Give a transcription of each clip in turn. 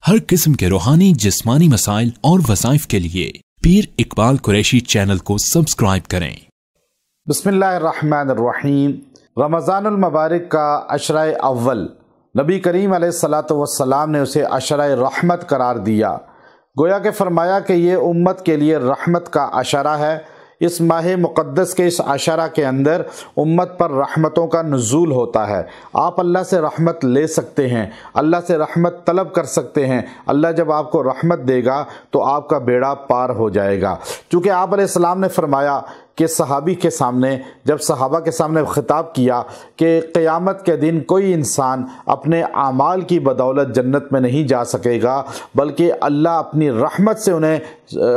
हर किस्म के रूहानी जिस्मानी मसाइल और वज़ाइफ के लिए पीर इकबाल कुरैशी चैनल को सब्सक्राइब करें। बिस्मिल्लाहिर्रहमानिर्रहीम। रमज़ानुल मुबारक का अशरा अव्वल नबी करीम अलैहिस्सलातु वस्सलाम ने उसे अशरा रहमत करार दिया। गोया के फरमाया कि ये उम्मत के लिए रहमत का अशरा है। इस माह मुक़द्दस के इस अशरा के अंदर उम्मत पर रहमतों का नुज़ूल होता है। आप अल्लाह से रहमत ले सकते हैं, अल्लाह से रहमत तलब कर सकते हैं। अल्लाह जब आपको रहमत देगा तो आपका बेड़ा पार हो जाएगा। चूँकि आप अलैहिस्सलाम ने फरमाया कि सहाबी के सामने, जब सहाबा के सामने खिताब किया कि क़यामत के दिन कोई इंसान अपने आमाल की बदौलत जन्नत में नहीं जा सकेगा, बल्कि अल्लाह अपनी रहमत से उन्हें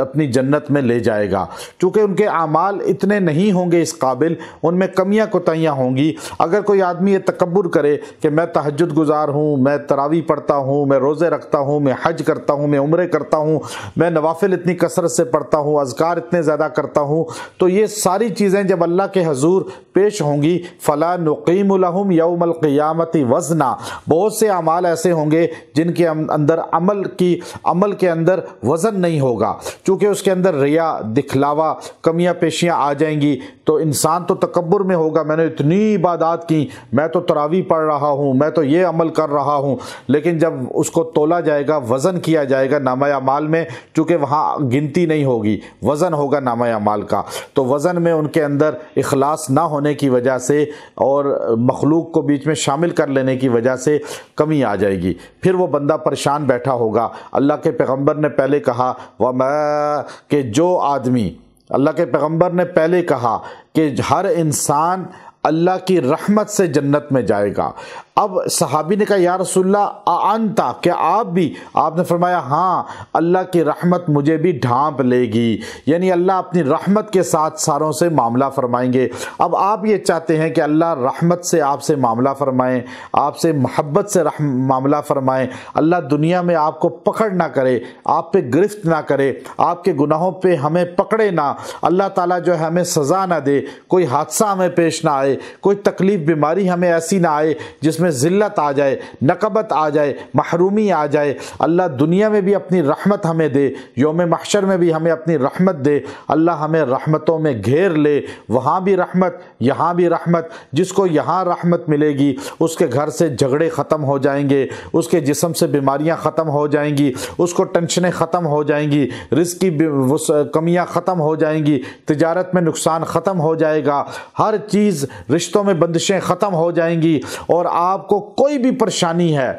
अपनी जन्नत में ले जाएगा। चूँकि उनके आमाल इतने नहीं होंगे इस काबिल, उनमें कमियां कोताहियाँ होंगी। अगर कोई आदमी ये तकब्बुर करे कि मैं तहज्जुद गुजार हूँ, मैं तरावी पढ़ता हूँ, मैं रोज़े रखता हूँ, मैं हज करता हूँ, मैं उम्रे करता हूँ, मैं नवाफिल इतनी कसरत से पढ़ता हूँ, अज़कार इतने ज़्यादा करता हूँ, तो ये सारी चीज़ें जब अल्लाह के हजूर पेश होंगी, फ़ला नुक़ीमु लहुम यौमल क़ियामति वज़ना, बहुत से अमाल ऐसे होंगे जिनके अंदर अमल के अंदर वज़न नहीं होगा। चूँकि उसके अंदर रिया, दिखलावा, कमियां पेशियां आ जाएंगी, तो इंसान तो तकब्बुर में होगा, मैंने इतनी इबादत की, मैं तो तरावी पढ़ रहा हूँ, मैं तो ये अमल कर रहा हूँ। लेकिन जब उसको तोला जाएगा, वज़न किया जाएगा नामा अमाल में, चूँकि वहाँ गिनती नहीं होगी, वज़न होगा नामा अमाल का, तो वज़न में उनके अंदर इखलास ना होने की वजह से और मखलूक को बीच में शामिल कर लेने की वजह से कमी आ जाएगी। फिर वो बंदा परेशान बैठा होगा। अल्लाह के पैगम्बर ने पहले कहा कि जो आदमी, अल्लाह के पैगम्बर ने पहले कहा कि हर इंसान अल्लाह की रहमत से जन्नत में जाएगा। अब सहाबी ने कहा या रसूलल्लाह अंता, क्या आप भी? आपने फरमाया हाँ, अल्लाह की रहमत मुझे भी ढांप लेगी, यानी अल्लाह अपनी रहमत के साथ सारों से मामला फरमाएंगे। अब आप ये चाहते हैं कि अल्लाह रहमत से आपसे मामला फरमाएं, आपसे मोहब्बत से मामला फरमाएं, अल्लाह दुनिया में आपको पकड़ ना करे, आप पे गिरफ्त ना करे, आपके गुनाहों पे हमें पकड़े ना, अल्लाह ताला जो है हमें सज़ा ना दे, कोई हादसा हमें पेश ना आए, कोई तकलीफ़ बीमारी हमें ऐसी ना आए जिसमें ज़िल्लत आ जाए, नकबत आ जाए, महरूमी आ जाए। अल्लाह दुनिया में भी अपनी रहमत हमें दे, यौम महशर में भी हमें अपनी रहमत दे। अल्लाह हमें रहमतों में घेर ले, वहाँ भी रहमत, यहाँ भी रहमत। जिसको यहाँ रहमत मिलेगी उसके घर से झगड़े ख़त्म हो जाएंगे, उसके जिस्म से बीमारियाँ ख़त्म हो जाएंगी, उसको टेंशनें ख़त्म हो जाएंगी, रिज़्क़ की कमियाँ ख़त्म हो जाएंगी, तिजारत में नुकसान ख़त्म हो जाएगा, हर चीज़, रिश्तों में बंदिशें ख़त्म हो जाएंगी। और आपको कोई भी परेशानी है,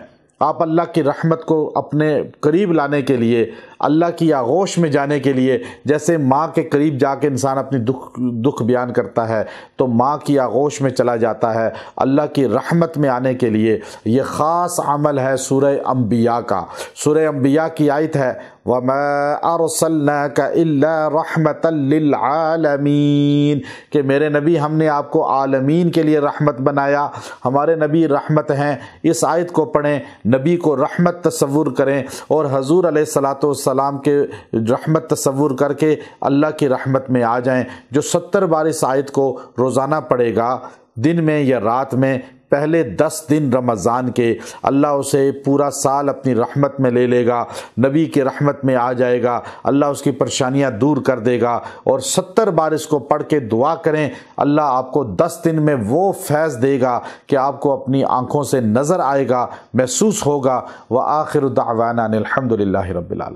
आप अल्लाह की रहमत को अपने करीब लाने के लिए, अल्लाह की आगोश में जाने के लिए, जैसे माँ के करीब जाके इंसान अपनी दुख बयान करता है तो माँ की आगोश में चला जाता है, अल्लाह की रहमत में आने के लिए ये ख़ास अमल है सूरह अंबिया का। सूरह अंबिया की आयत है वमा अरसलनाका इल्ला रहमतल लिल आलमीन, कि मेरे नबी हमने आपको आलमीन के लिए रहमत बनाया, हमारे नबी रहमत हैं। इस आयत को पढ़ें, नबी को रहमत तसव्वुर करें और हजूर अलैहिस्सलातु वस्सलाम के रहमत तसव्वुर करके अल्लाह की रहमत में आ जाएं। जो 70 बार इस आयत को रोज़ाना पढ़ेगा, दिन में या रात में, पहले 10 दिन रमज़ान के, अल्लाह उसे पूरा साल अपनी रहमत में ले लेगा, नबी की रहमत में आ जाएगा, अल्लाह उसकी परेशानियां दूर कर देगा। और 70 बार इसको पढ़ के दुआ करें, अल्लाह आपको 10 दिन में वो फैज़ देगा कि आपको अपनी आँखों से नज़र आएगा, महसूस होगा। व आखिरु दावाना अनिल हम्दुलिल्लाहि रब्बिल आलमीन।